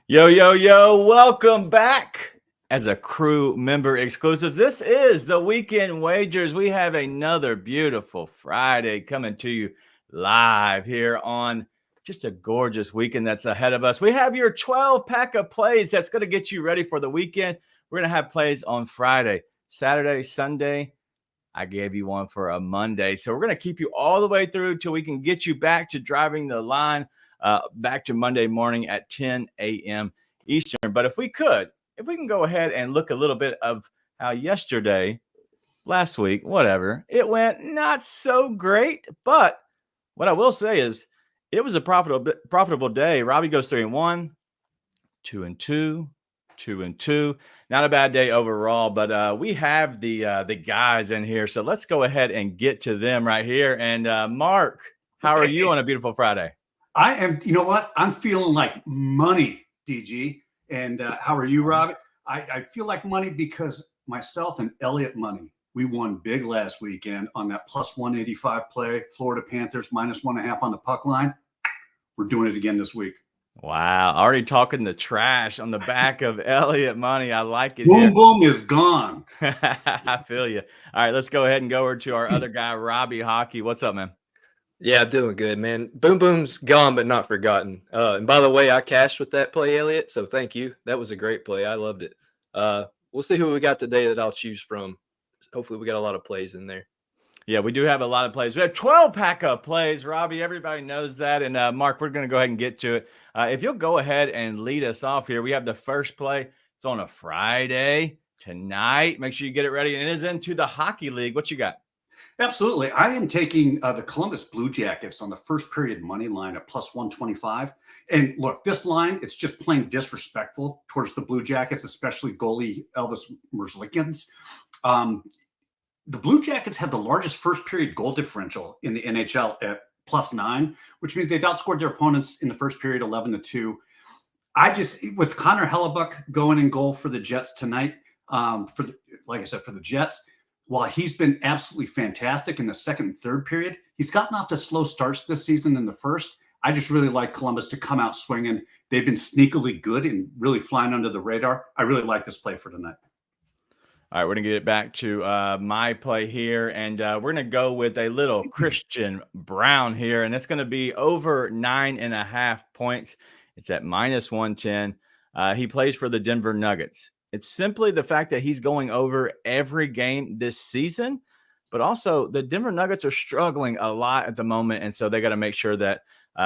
Yo, yo, yo, welcome back as a crew member exclusive. This is the Weekend Wagers. We have another beautiful Friday coming to you live here on just a gorgeous weekend that's ahead of us. We have your 12 pack of plays that's going to get you ready for the weekend. We're going to have plays on Friday, Saturday, Sunday. I gave you one for a Monday. So we're going to keep you all the way through till we can get you back to driving the line back to Monday morning at 10 a.m. Eastern. But if we can go ahead and look a little bit of how yesterday, last week, whatever, it went not so great. But what I will say is it was a profitable day. Robbie goes 3-1, 2-2, 2-2. Not a bad day overall, but we have the guys in here. So let's go ahead and get to them right here. And Mark, how are you on a beautiful Friday? I am, you know what? I'm feeling like money, DG. And how are you, Robbie? I feel like money because myself and Elliot Money, we won big last weekend on that plus 185 play. Florida Panthers minus 1.5 on the puck line. We're doing it again this week. Wow. Already talking the trash on the back of Elliot Money. I like it. Boom, boom is gone. I feel you. All right, let's go ahead and go over to our other guy, Robbie Hockey. What's up, man? Yeah, I'm doing good, man. Boom Boom's gone, but not forgotten. And by the way, I cashed with that play, Elliot. So thank you. That was a great play. I loved it. We'll see who we got today that I'll choose from. Hopefully, we got a lot of plays in there. Yeah, we do have a lot of plays. We have 12 pack of plays, Robbie. Everybody knows that. And Mark, we're going to go ahead and get to it. If you'll go ahead and lead us off here, we have the first play. It's on a Friday tonight. Make sure you get it ready. And it is into the Hockey League. What you got? Absolutely. I am taking the Columbus Blue Jackets on the first period money line at plus 125. And look, this line, it's just plain disrespectful towards the Blue Jackets, especially goalie Elvis Merzlikins. The Blue Jackets have the largest first period goal differential in the NHL at plus 9, which means they've outscored their opponents in the first period 11-2. With Connor Hellebuck going in goal for the Jets tonight, for the Jets, while he's been absolutely fantastic in the second and third period, he's gotten off to slow starts this season in the first. I just really like Columbus to come out swinging. They've been sneakily good and really flying under the radar. I really like this play for tonight. All right, we're going to get it back to my play here, and we're going to go with a little Christian Brown here, and it's going to be over 9.5 points. It's at minus 110. He plays for the Denver Nuggets. It's simply the fact that he's going over every game this season, but also the Denver Nuggets are struggling a lot at the moment, and so they got to make sure that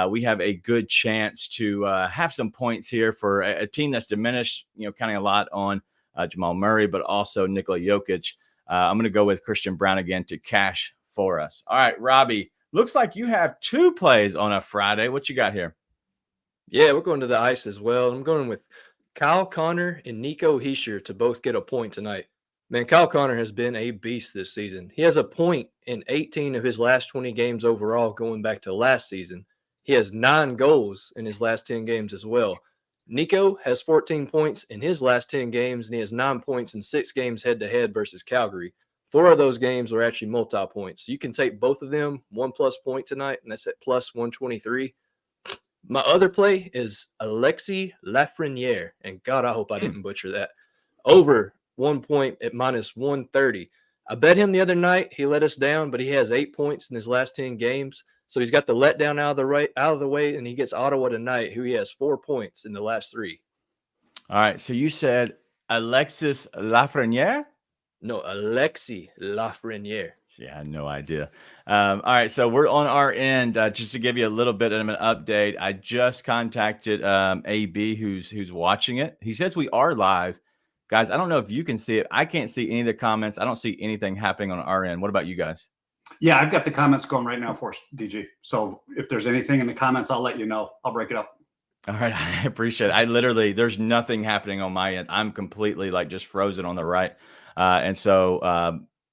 we have a good chance to have some points here for a team that's diminished, counting a lot on Jamal Murray, but also Nikola Jokic. I'm going to go with Christian Brown again to cash for us. All right, Robbie, looks like you have 2 plays on a Friday. What you got here? Yeah, we're going to the ice as well. I'm going with Kyle Connor and Nico Hischier to both get a point tonight. Man, Kyle Connor has been a beast this season. He has a point in 18 of his last 20 games overall going back to last season. He has 9 goals in his last 10 games as well. Nico has 14 points in his last 10 games, and he has 9 points in 6 games head-to-head versus Calgary. 4 of those games were actually multi-points. So you can take both of them, 1+ point tonight, and that's at plus 123. My other play is Alexis Lafreniere, and God, I hope I didn't butcher that. Over 1 point at minus 130. I bet him the other night. He let us down, but he has 8 points in his last 10 games. So he's got the letdown out of the way, and he gets Ottawa tonight, who he has 4 points in the last 3. All right, so you said Alexis Lafreniere? No, Alexis Lafreniere. Yeah, I had no idea. All right, so we're on our end. Just to give you a little bit of an update, I just contacted AB, who's watching it. He says we are live. Guys, I don't know if you can see it. I can't see any of the comments. I don't see anything happening on our end. What about you guys? Yeah, I've got the comments going right now for us, DG. So if there's anything in the comments, I'll let you know. I'll break it up. All right, I appreciate it. There's nothing happening on my end. I'm completely just frozen on the right. And so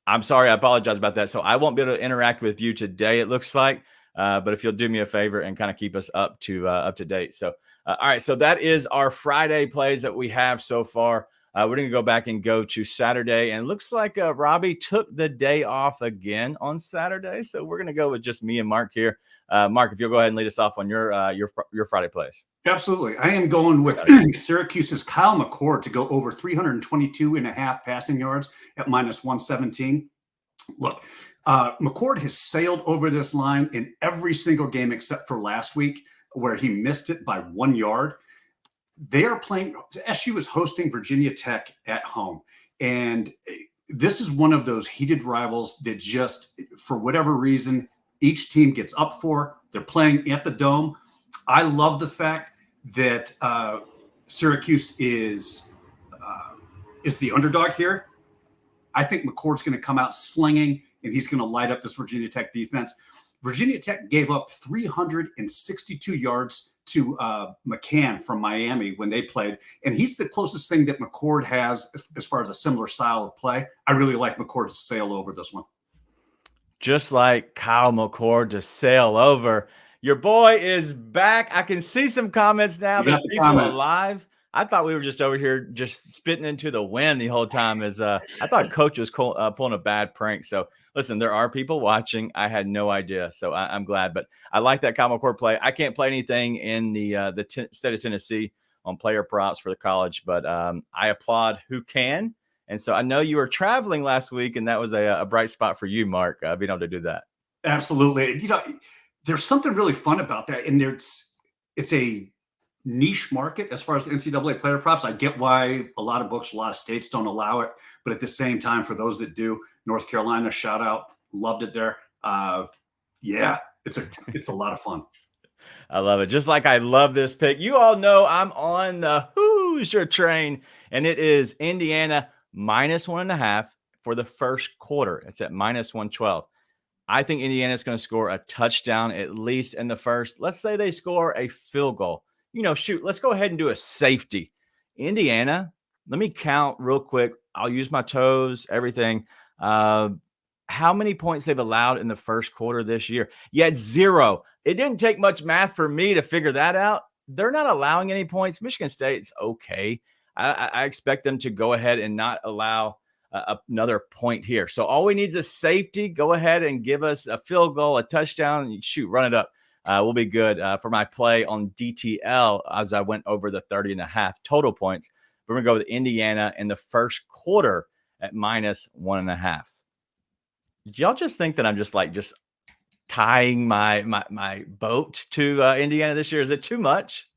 I'm sorry. I apologize about that. So I won't be able to interact with you today, it looks like. But if you'll do me a favor and kind of keep us up to date. So, all right. So that is our Friday plays that we have so far. We're going to go back and go to Saturday. And it looks like Robbie took the day off again on Saturday. So we're going to go with just me and Mark here. Mark, if you'll go ahead and lead us off on your Friday plays. Absolutely. I am going with Syracuse's Kyle McCord to go over 322.5 passing yards at minus 117. Look, McCord has sailed over this line in every single game except for last week, where he missed it by 1 yard. They are playing, SU is hosting Virginia Tech at home. And this is one of those heated rivals that just, for whatever reason, each team gets up for. They're playing at the Dome. I love the fact that Syracuse is the underdog here. I think McCord's going to come out slinging, and he's going to light up this Virginia Tech defense. Virginia Tech gave up 362 yards to McCann from Miami when they played, and he's the closest thing that McCord has as far as a similar style of play. I really like McCord to sail over this one. Just like Kyle McCord to sail over. Your boy is back. I can see some comments now. There's people alive. I thought we were just over here just spitting into the wind the whole time. I thought Coach was pulling a bad prank. So listen, there are people watching. I had no idea, so I'm glad. But I like that Kyle McCord play. I can't play anything in the state of Tennessee on player props for the college, but I applaud who can. And so I know you were traveling last week, and that was a bright spot for you, Mark, being able to do that. Absolutely. You know, there's something really fun about that, and it's a niche market as far as the NCAA player props. I get why a lot of books, a lot of states don't allow it, but at the same time, for those that do, North Carolina, shout out, loved it there. Yeah, it's a lot of fun. I love it. Just like I love this pick. You all know I'm on the Hoosier train, and it is Indiana minus 1.5 for the first quarter. It's at minus 112. I think Indiana is going to score a touchdown at least in the first. Let's say they score a field goal. Shoot, let's go ahead and do a safety. Indiana, let me count real quick. I'll use my toes, everything. How many points they've allowed in the first quarter this year? Yeah, it's 0. It didn't take much math for me to figure that out. They're not allowing any points. Michigan State's okay. I expect them to go ahead and not allow another point here. So all we need is a safety. Go ahead and give us a field goal, a touchdown. Shoot, run it up. We'll be good for my play on DTL as I went over the 30.5 total points. We're going to go with Indiana in the first quarter at minus 1.5. Do y'all just think that I'm just tying my boat to Indiana this year? Is it too much?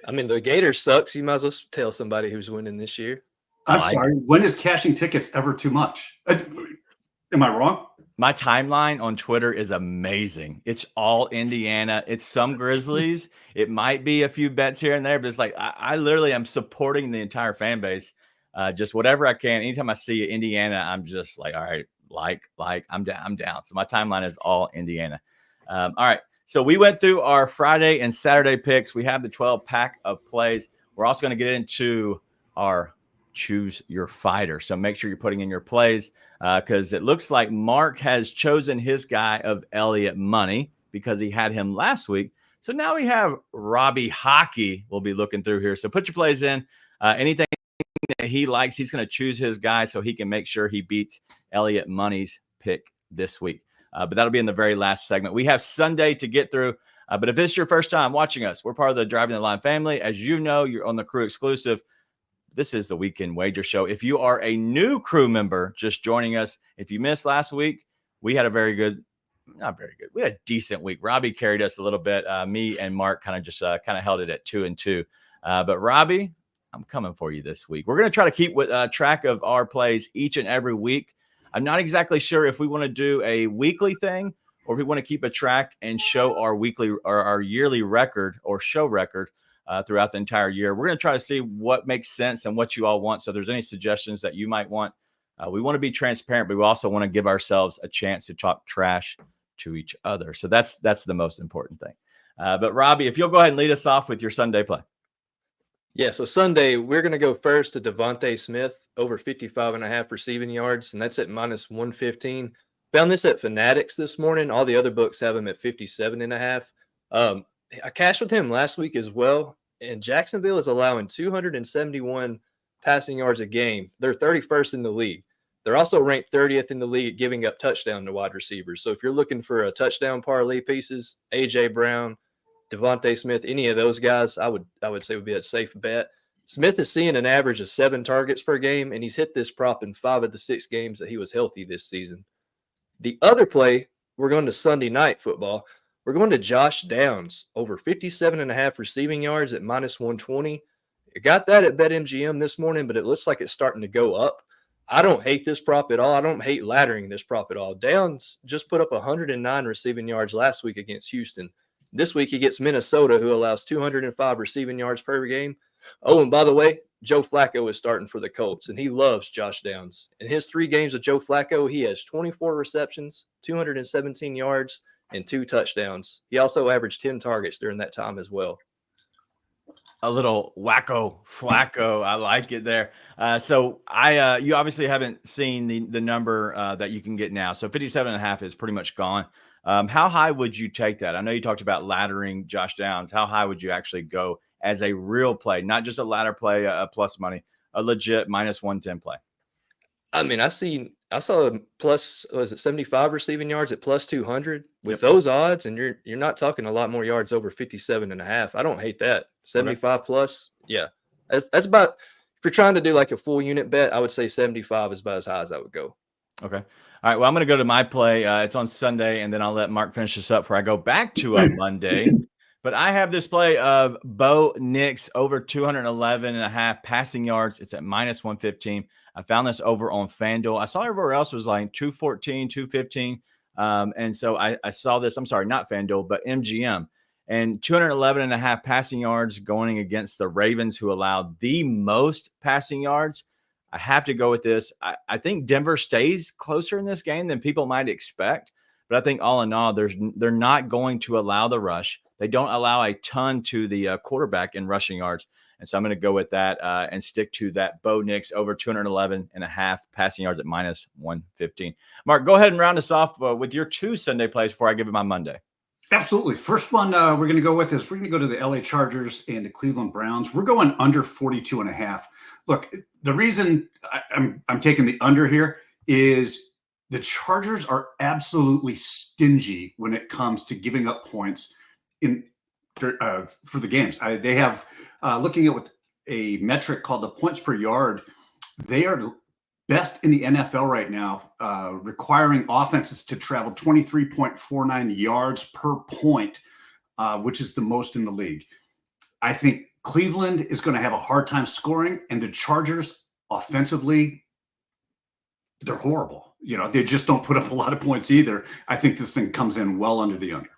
I mean, the Gators sucks. You might as well tell somebody who's winning this year. I'm sorry. When is cashing tickets ever too much? Am I wrong? My timeline on Twitter is amazing. It's all Indiana. It's some Grizzlies. It might be a few bets here and there, but it's like I literally am supporting the entire fan base. Just whatever I can. Anytime I see Indiana, I'm just like, all right, I'm down. So my timeline is all Indiana. All right. So we went through our Friday and Saturday picks. We have the 12 pack of plays. We're also going to get into our choose your fighter. So make sure you're putting in your plays because it looks like Mark has chosen his guy of Elliott Money because he had him last week. So now we have Robbie Hockey we'll be looking through here. So put your plays in. Anything that he likes, he's going to choose his guy so he can make sure he beats Elliott Money's pick this week. But that'll be in the very last segment. We have Sunday to get through. But if it's your first time watching us, we're part of the Driving the Line family. As you know, you're on the Crew exclusive. This is the Weekend Wager Show. If you are a new crew member just joining us, if you missed last week, we had a very good, not very good. We had a decent week. Robbie carried us a little bit. Me and Mark kind of held it at 2-2. But Robbie, I'm coming for you this week. We're going to try to keep track of our plays each and every week. I'm not exactly sure if we want to do a weekly thing or if we want to keep a track and show our weekly or our yearly record or show record throughout the entire year. We're going to try to see what makes sense and what you all want. So if there's any suggestions that you might want, we want to be transparent, but we also want to give ourselves a chance to talk trash to each other. So that's the most important thing. But Robbie, if you'll go ahead and lead us off with your Sunday play. Yeah, so Sunday, we're going to go first to Devontae Smith, over 55.5 receiving yards, and that's at minus 115. Found this at Fanatics this morning. All the other books have him at 57.5. I cashed with him last week as well, and Jacksonville is allowing 271 passing yards a game. They're 31st in the league. They're also ranked 30th in the league at giving up touchdown to wide receivers. So if you're looking for a touchdown parlay pieces, A.J. Brown, Devontae Smith, any of those guys, I would say would be a safe bet. Smith is seeing an average of 7 targets per game, and he's hit this prop in 5 of the 6 games that he was healthy this season. The other play, we're going to Sunday night football. We're going to Josh Downs, over 57.5 receiving yards at -120. I got that at BetMGM this morning, but it looks like it's starting to go up. I don't hate this prop at all. I don't hate laddering this prop at all. Downs just put up 109 receiving yards last week against Houston. This week he gets Minnesota, who allows 205 receiving yards per game. Oh, and by the way, Joe Flacco is starting for the Colts, and he loves Josh Downs. In his 3 games with Joe Flacco, he has 24 receptions, 217 yards, and 2 touchdowns. He also averaged 10 targets during that time as well. A little wacko Flacco. I like it there. So you obviously haven't seen the number that you can get now. So 57.5 is pretty much gone. How high would you take that? I know you talked about laddering Josh Downs. How high would you actually go as a real play, not just a ladder play, a plus money, a legit -110 play? I mean, I saw a plus, was it 75 receiving yards at +200 with those odds, and you're not talking a lot more yards over 57.5. I don't hate that. 75 plus, yeah. That's about, if you're trying to do like a full unit bet, I would say 75 is about as high as I would go. Okay. All right. Well, I'm going to go to my play. It's on Sunday, and then I'll let Mark finish this up before I go back to a Monday. But I have this play of Bo Nix over 211.5 passing yards. It's at -115. I found this over on FanDuel. I saw everywhere else was like 214, 215. And so I saw this, I'm sorry, not FanDuel, but MGM. And 211.5 passing yards going against the Ravens, who allowed the most passing yards. I have to go with this. I think Denver stays closer in this game than people might expect. But I think all in all, they're not going to allow the rush. They don't allow a ton to the quarterback in rushing yards. And so I'm going to go with that and stick to that Bo Nix over 211.5 passing yards at -115. Mark, go ahead and round us off with your 2 Sunday plays before I give you my Monday. Absolutely. First one we're going to go with is we're going to go to the LA Chargers and the Cleveland Browns. We're going under 42.5. Look, the reason I'm taking the under here is the Chargers are absolutely stingy when it comes to giving up points for the games. They have, looking at a metric called the points per yard, they are best in the NFL right now, requiring offenses to travel 23.49 yards per point, which is the most in the league. I think Cleveland is going to have a hard time scoring, and the Chargers offensively, they're horrible. You know, they just don't put up a lot of points either. I think this thing comes in well under the under.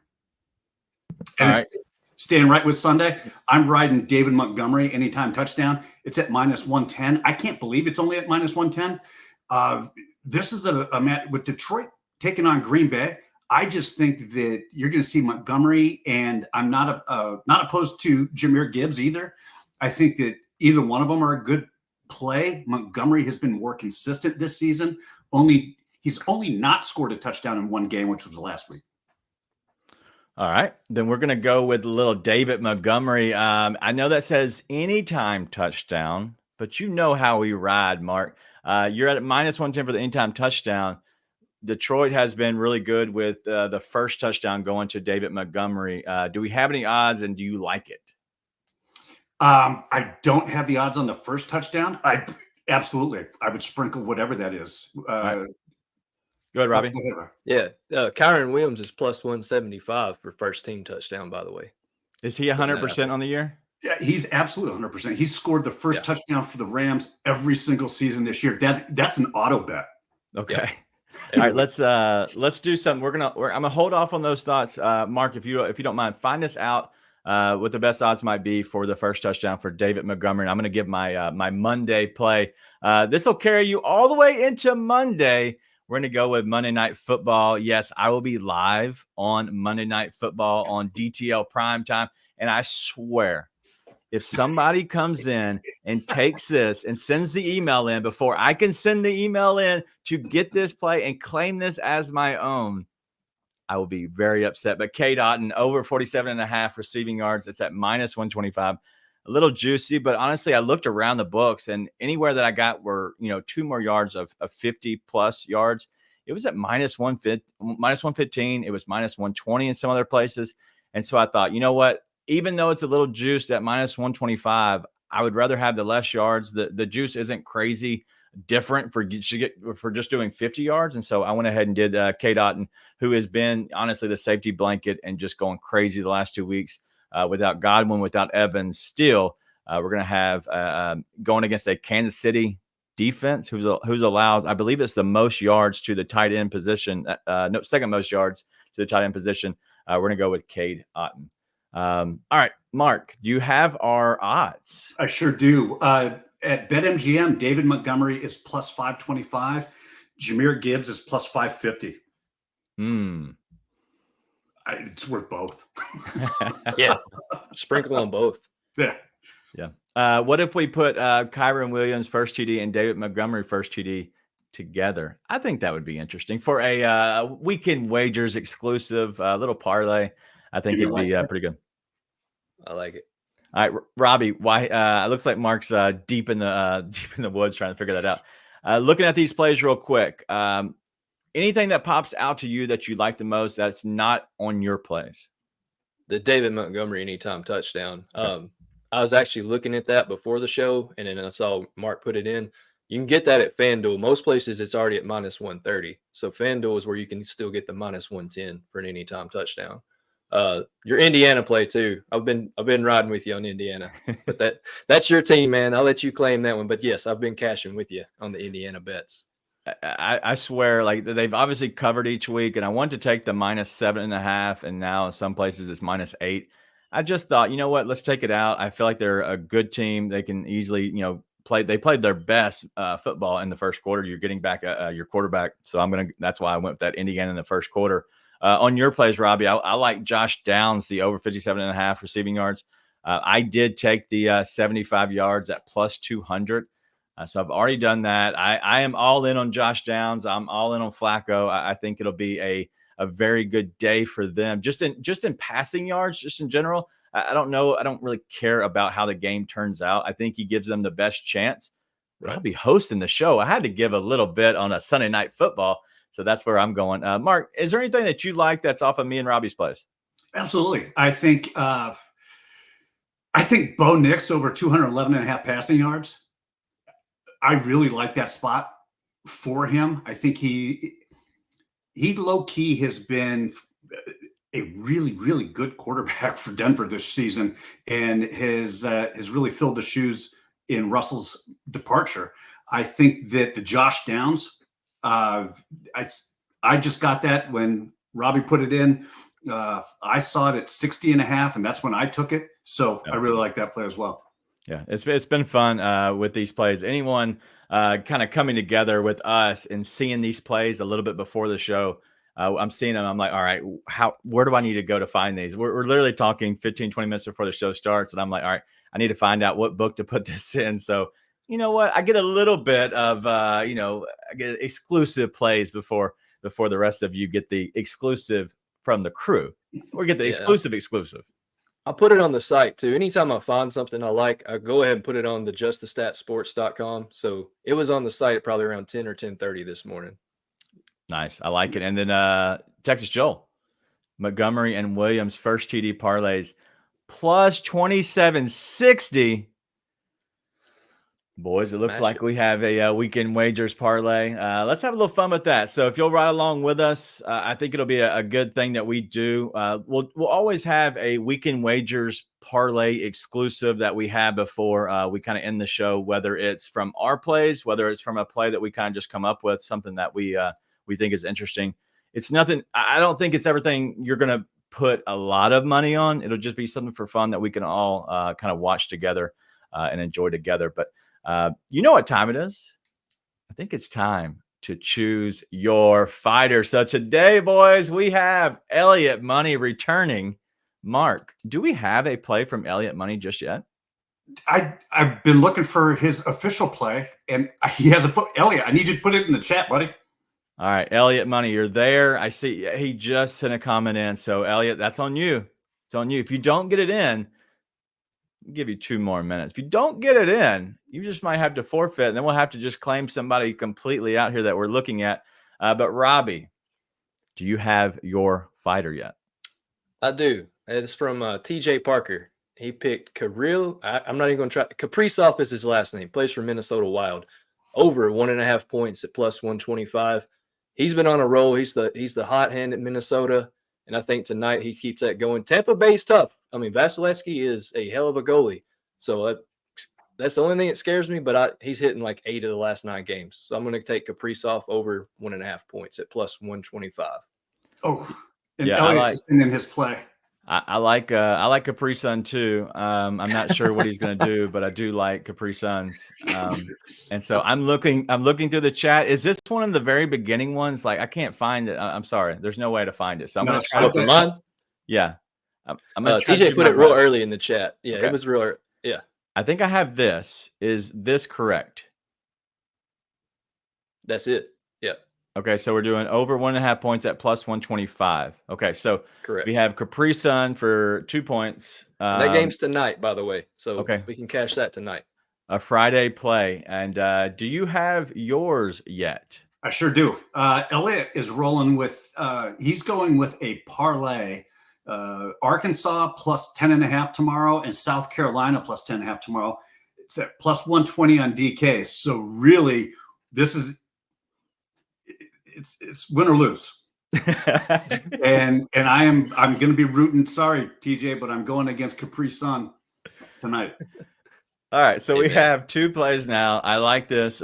And it's staying right with Sunday. I'm riding David Montgomery anytime touchdown. It's at -110. I can't believe it's only at -110. This is a match with Detroit taking on Green Bay. I just think that you're going to see Montgomery, and I'm not opposed to Jahmyr Gibbs either. I think that either one of them are a good play. Montgomery has been more consistent this season. He's only not scored a touchdown in one game, which was last week. All right, then we're going to go with little David Montgomery. I know that says anytime touchdown, but you know how we ride, Mark. You're at -110 for the anytime touchdown. Detroit has been really good with the first touchdown going to David Montgomery. Do we have any odds, and do you like it? I don't have the odds on the first touchdown. I would sprinkle whatever that is. Right. Go ahead, Robbie. Yeah, Kyron Williams is +175 for first team touchdown, by the way. Is he 100% on the year? Yeah, he's absolutely 100%. He scored the first touchdown for the Rams every single season this year. That's an auto bet. Okay. Yeah. All right, let's do something. I'm gonna hold off on those thoughts, Mark. If you don't mind, find us out what the best odds might be for the first touchdown for David Montgomery. And I'm gonna give my my Monday play. This will carry you all the way into Monday. We're going to go with Monday Night Football. Yes, I will be live on Monday Night Football on DTL Primetime. And I swear, if somebody comes in and takes this and sends the email in before I can send the email in to get this play and claim this as my own, I will be very upset. But K. Dotton over 47.5 receiving yards. It's at -125. a little juicy, but honestly, I looked around the books and anywhere that I got were, 2 more yards of 50 plus yards. It was at minus 115. It was minus 120 in some other places. And so I thought, you know what? Even though it's a little juiced at minus 125, I would rather have the less yards. The juice isn't crazy different for just doing 50 yards. And so I went ahead and did K. Dotton, who has been honestly the safety blanket and just going crazy the last 2 weeks without Godwin, without Evans. Still, we're going to have going against a Kansas City defense who's allowed, I believe it's the most yards to the tight end position. No, second most yards to the tight end position. We're going to go with Cade Otton. All right, Mark, do you have our odds? I sure do. At BetMGM, David Montgomery is plus 525. Jahmyr Gibbs is plus 550. It's worth both. Yeah. Sprinkle on both. Yeah. Yeah. What if we put Kyron Williams first TD and David Montgomery first TD together? I think that would be interesting for a weekend wagers exclusive little parlay. I think it'd be pretty good. I like it. All right, Robbie. Why? It looks like Mark's deep in the woods trying to figure that out. Looking at these plays real quick. Anything that pops out to you that you like the most that's not on your plays? The David Montgomery anytime touchdown. Okay. I was actually looking at that before the show, and then I saw Mark put it in. You can get that at FanDuel. Most places it's already at minus 130. So FanDuel is where you can still get the minus 110 for an anytime touchdown. Your Indiana play too. I've been riding with you on Indiana, but that's your team, man. I'll let you claim that one. But yes, I've been cashing with you on the Indiana bets. I swear, like they've obviously covered each week, and I want to take the minus 7.5, and now in some places it's minus 8. I just thought, you know what, let's take it out. I feel like they're a good team. They can easily, play. They played their best football in the first quarter. You're getting back your quarterback, so that's why I went with that Indiana in the first quarter. On your plays, Robbie, I like Josh Downs, the over 57.5 receiving yards. I did take the 75 yards at plus 200. So I've already done that. I am all in on Josh Downs. I'm all in on Flacco. I think it'll be a very good day for them. Just in passing yards, just in general. I don't know. I don't really care about how the game turns out. I think he gives them the best chance. But I'll be hosting the show. I had to give a little bit on a Sunday Night Football. So that's where I'm going. Mark, is there anything that you like that's off of me and Robbie's plays? Absolutely. I think Bo Nix over 211.5 passing yards. I really like that spot for him. I think he low key has been a really, really good quarterback for Denver this season, and has really filled the shoes in Russell's departure. I think that the Josh Downs, I just got that when Robbie put it in. I saw it at 60.5, and that's when I took it. So I really like that play as well. Yeah, it's been fun with these plays. Anyone kind of coming together with us and seeing these plays a little bit before the show, I'm seeing them. I'm like, all right, where do I need to go to find these? We're literally talking 15, 20 minutes before the show starts. And I'm like, all right, I need to find out what book to put this in. So, you know what? I get a little bit of, I get exclusive plays before the rest of you get the exclusive from the crew. Or get the exclusive. I'll put it on the site too. Anytime I find something I like, I go ahead and put it on the justthestatsports.com. So it was on the site probably around 10 or 10:30 this morning. Nice. I like it. And then Texas Joel, Montgomery and Williams first TD parlays plus 2760. Boys, it looks like we have a weekend wagers parlay. Let's have a little fun with that. So if you'll ride along with us, I think it'll be a good thing that we do. We'll always have a weekend wagers parlay exclusive that we have before we kind of end the show, whether it's from our plays, whether it's from a play that we kind of just come up with, something that we think is interesting. It's nothing. I don't think it's everything you're going to put a lot of money on. It'll just be something for fun that we can all kind of watch together and enjoy together. But you know what time it is? I think it's time to choose your fighter. So today, boys, we have Elliott Money returning. Mark, do we have a play from Elliott Money just yet? I've been looking for his official play, and he hasn't put. Elliott, I need you to put it in the chat, buddy. All right, Elliott Money, you're there. I see he just sent a comment in. So Elliott, that's on you. It's on you. If you don't get it in, give you 2 more minutes. If you don't get it in, you just might have to forfeit, and then we'll have to just claim somebody completely out here that we're looking at. But Robbie, do you have your fighter yet? I do. It's from TJ Parker. He picked Kirill. I'm not even going to try. Kaprizov is his last name. Plays for Minnesota Wild. Over 1.5 points at plus 125. He's been on a roll. He's the hot hand at Minnesota, and I think tonight he keeps that going. Tampa Bay's tough. I mean, Vasilevsky is a hell of a goalie. So that's the only thing that scares me, but he's hitting like 8 of the last 9 games. So I'm going to take Kaprizov over 1.5 points at plus 125. Oh, and Yeah, Elliott just in his play. I like Capri Sun too. I'm not sure what he's going to do, but I do like Capri Suns. And so I'm looking through the chat. Is this one of the very beginning ones? Like I can't find it. I'm sorry. There's no way to find it. So I'm going to try to mine. Yeah. I'm going to TJ put it real early in the chat. Yeah, okay. It was real. Yeah. I think I have this. Is this correct? That's it. Yeah. Okay, so we're doing over 1.5 points at plus 125. Okay, so correct. We have Capri Sun for 2 points. That game's tonight, by the way. So okay. We can cash that tonight. A Friday play. And do you have yours yet? I sure do. Elliott is rolling with, he's going with a parlay. Arkansas plus 10.5 tomorrow and South Carolina plus 10.5 tomorrow. It's at plus 120 on DK. So really, this is, it's win or lose. and I'm going to be rooting. Sorry, TJ, but I'm going against Capri Sun tonight. All right, so we have 2 plays now. I like this.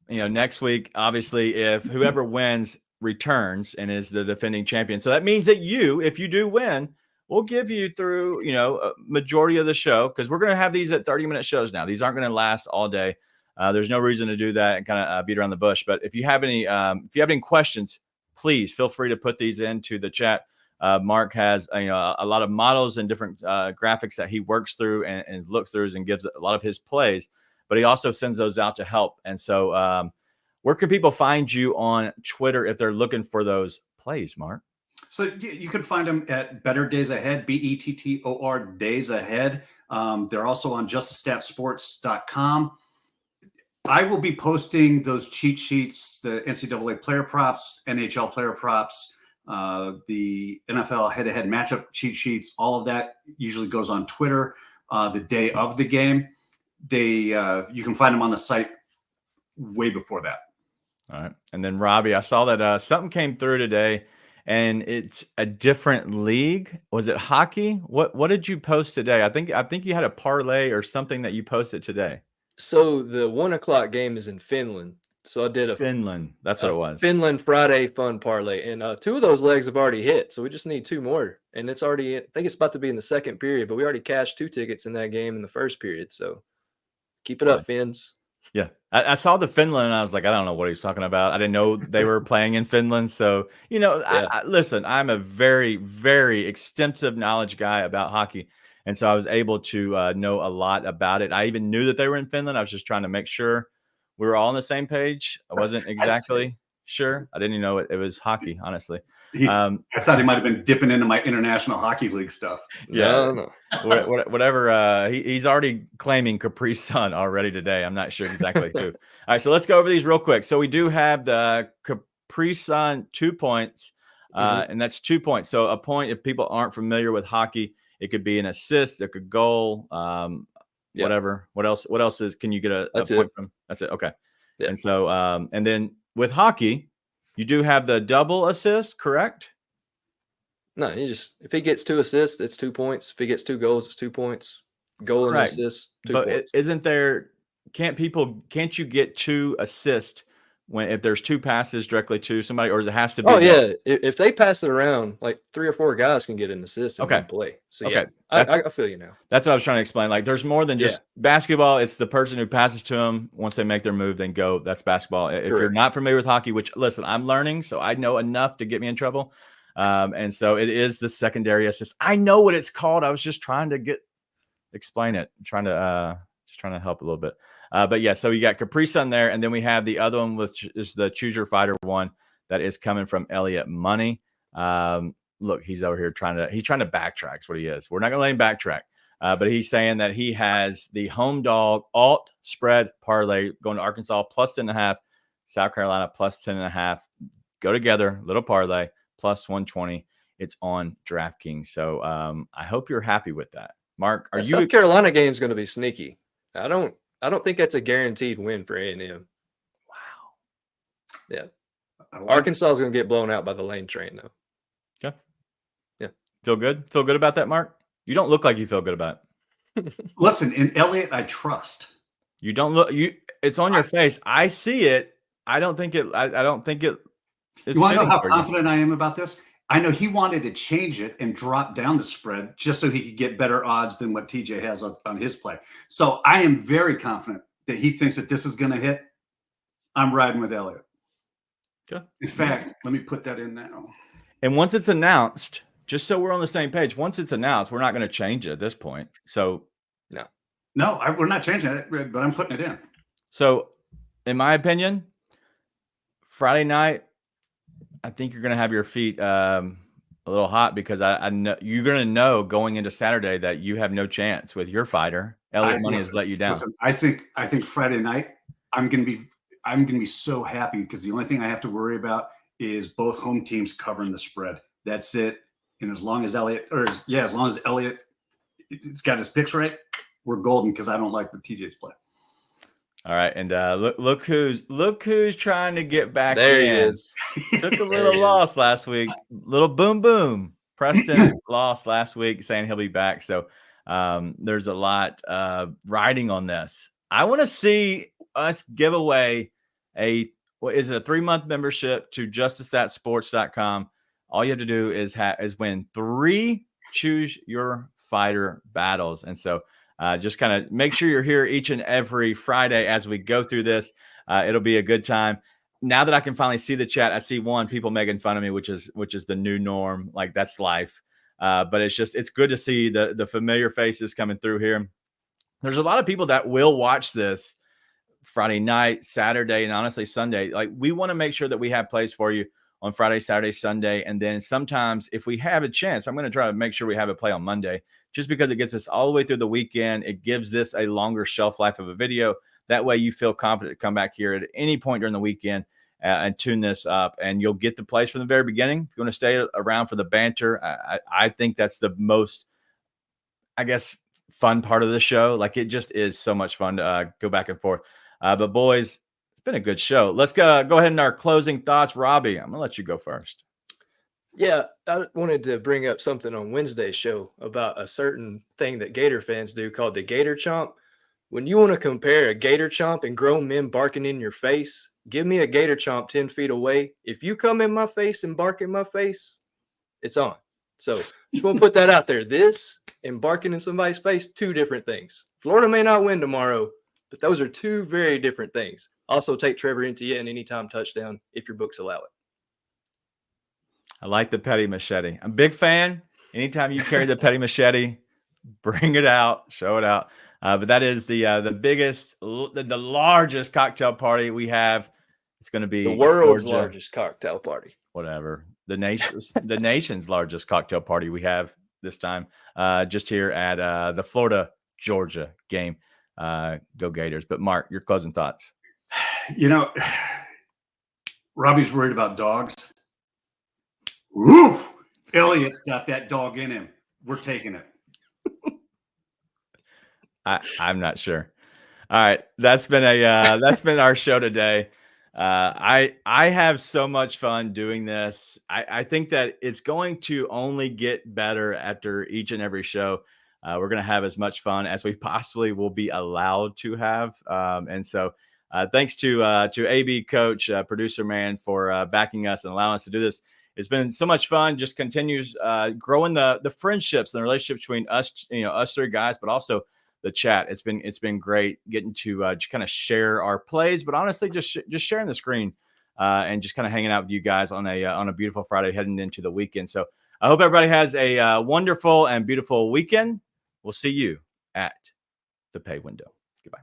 Next week, obviously, if whoever wins returns and is the defending champion, so that means that if you do win, we'll give you through a majority of the show, because we're going to have these at 30-minute shows now. These aren't going to last all day. There's no reason to do that and kind of beat around the bush. But if you have any questions, please feel free to put these into the chat. Mark has a lot of models and different graphics that he works through and looks through and gives a lot of his plays. But he also sends those out to help. And so where can people find you on Twitter if they're looking for those plays, Mark? So you can find them at Better Days Ahead, BETTOR Days Ahead. They're also on JusticeStatSports.com. I will be posting those cheat sheets, the NCAA player props, NHL player props, the NFL head-to-head matchup cheat sheets. All of that usually goes on Twitter the day of the game. You can find them on the site way before that. All right. And then Robbie, I saw that something came through today, and it's a different league. Was it hockey? What did you post today? I think you had a parlay or something that you posted today. So the 1:00 game is in Finland. So I did Finland. That's what it was. Finland Friday fun parlay, and 2 of those legs have already hit. So we just need 2 more, and it's already. I think it's about to be in the second period, but we already cashed 2 tickets in that game in the first period. So keep it up, Finns. Yeah, I saw the Finland, and I was like, I don't know what he's talking about. I didn't know they were playing in Finland. So yeah. Listen, I'm a very, very extensive knowledge guy about hockey. And so I was able to know a lot about it. I even knew that they were in Finland. I was just trying to make sure we were all on the same page. I wasn't exactly sure. I didn't even know it was hockey, honestly. I thought he might have been dipping into my International Hockey League stuff. Yeah. No. Whatever. He's already claiming Capri Sun already today. I'm not sure exactly who. All right, so let's go over these real quick. So we do have the Capri Sun 2 points, and that's 2 points. So a point, if people aren't familiar with hockey, it could be an assist, it could goal, whatever. What else can you get a point from? That's it. Okay. Yeah. And so, and then with hockey, you do have the double assist, correct? No, if he gets 2 assists, it's 2 points. If he gets 2 goals, it's 2 points. Goal and assist, 2 points. But can't you get 2 assists if there's 2 passes directly to somebody, or does it has to be? Oh yeah, if they pass it around, like 3 or 4 guys can get an assist in one play. So yeah, I feel you now. That's what I was trying to explain. Like there's more than just basketball. It's the person who passes to them. Once they make their move, then go. That's basketball. If you're not familiar with hockey, which listen, I'm learning, so I know enough to get me in trouble. And so it is the secondary assist. I know what it's called. I was just trying to explain it. I'm trying to help a little bit. But yeah, so you got Capri Sun there, and then we have the other one, which is the Choose Your Fighter one that is coming from Elliott Money. Look, he's over here trying to backtrack. That's what he is. We're not going to let him backtrack. But he's saying that he has the home dog alt spread parlay going to Arkansas plus 10.5, South Carolina plus 10.5. Go together, little parlay plus 120. It's on DraftKings. So I hope you're happy with that. Mark, are That you? South Carolina game is going to be sneaky. I don't think that's a guaranteed win for A&M. Wow. Yeah. Arkansas is going to get blown out by the Lane train, though. Okay. Yeah. Feel good? Feel good about that, Mark? You don't look like you feel good about it. Listen, in Elliott, I trust. You don't look. It's on your face. I see it. I don't think it. I don't think it. You want to know how confident I am about this? I know he wanted to change it and drop down the spread just so he could get better odds than what TJ has on his play. So I am very confident that he thinks that this is going to hit. I'm riding with Elliott. Okay. In fact, let me put that in now. And once it's announced, just so we're on the same page, once it's announced, we're not going to change it at this point. So no, we're not changing it, but I'm putting it in. So, in my opinion, Friday night, I think you're going to have your feet a little hot because I know you're going to know going into Saturday that you have no chance with your fighter. Elliott Money has let you down. Listen, I think Friday night I'm going to be so happy because the only thing I have to worry about is both home teams covering the spread. That's it. And as long as Elliott it's got his picks right, we're golden because I don't like the TJ's play. All right, and look who's trying to get back. There he is. Took a little loss last week. Little boom. Preston lost last week, saying he'll be back. So there's a lot riding on this. I want to see us give away a 3-month membership to JusticeThatSports.com. All you have to do is win 3 Choose Your Fighter battles, and so. Just kind of make sure you're here each and every Friday as we go through this. It'll be a good time. Now that I can finally see the chat, I see people making fun of me, which is the new norm. Like that's life. But it's good to see the familiar faces coming through here. There's a lot of people that will watch this Friday night, Saturday, and honestly Sunday. Like we want to make sure that we have plays for you on Friday, Saturday, Sunday. And then sometimes if we have a chance, I'm going to try to make sure we have a play on Monday just because it gets us all the way through the weekend. It gives this a longer shelf life of a video. That way you feel confident to come back here at any point during the weekend and tune this up. And you'll get the plays from the very beginning. If you want to stay around for the banter, I think that's the most, I guess, fun part of the show. Like it just is so much fun to go back and forth. But boys, been a good show. Let's go ahead and our closing thoughts. Robbie, I'm gonna let you go first. Yeah, I wanted to bring up something on Wednesday's show about a certain thing that Gator fans do called the Gator Chomp. When you want to compare a Gator Chomp and grown men barking in your face, give me a Gator Chomp 10 feet away. If you come in my face and bark in my face, it's on. So just want to put that out there. This and barking in somebody's face, 2 different things. Florida may not win tomorrow, but those are 2 very different things. Also, take Trevor Etienne anytime touchdown if your books allow it. I like the petty machete. I'm a big fan. Anytime you carry the petty machete, bring it out, show it out. But that is the biggest, the largest cocktail party we have. It's going to be the world's largest cocktail party. Whatever. The nation's largest cocktail party we have this time. Just here at the Florida-Georgia game. Go Gators. But Mark, your closing thoughts. You know, Robbie's worried about dogs. Woof! Elliott's got that dog in him. We're taking it. I'm not sure. All right, that's been our show today. I have so much fun doing this. I think that it's going to only get better after each and every show. We're going to have as much fun as we possibly will be allowed to have, and so. Thanks to AB Coach, producer man, for backing us and allowing us to do this. It's been so much fun. Just continues growing the friendships and the relationships between us, us 3 guys, but also the chat. It's been great getting to just kind of share our plays, but honestly, just sharing the screen and just kind of hanging out with you guys on a beautiful Friday heading into the weekend. So I hope everybody has a wonderful and beautiful weekend. We'll see you at the pay window. Goodbye.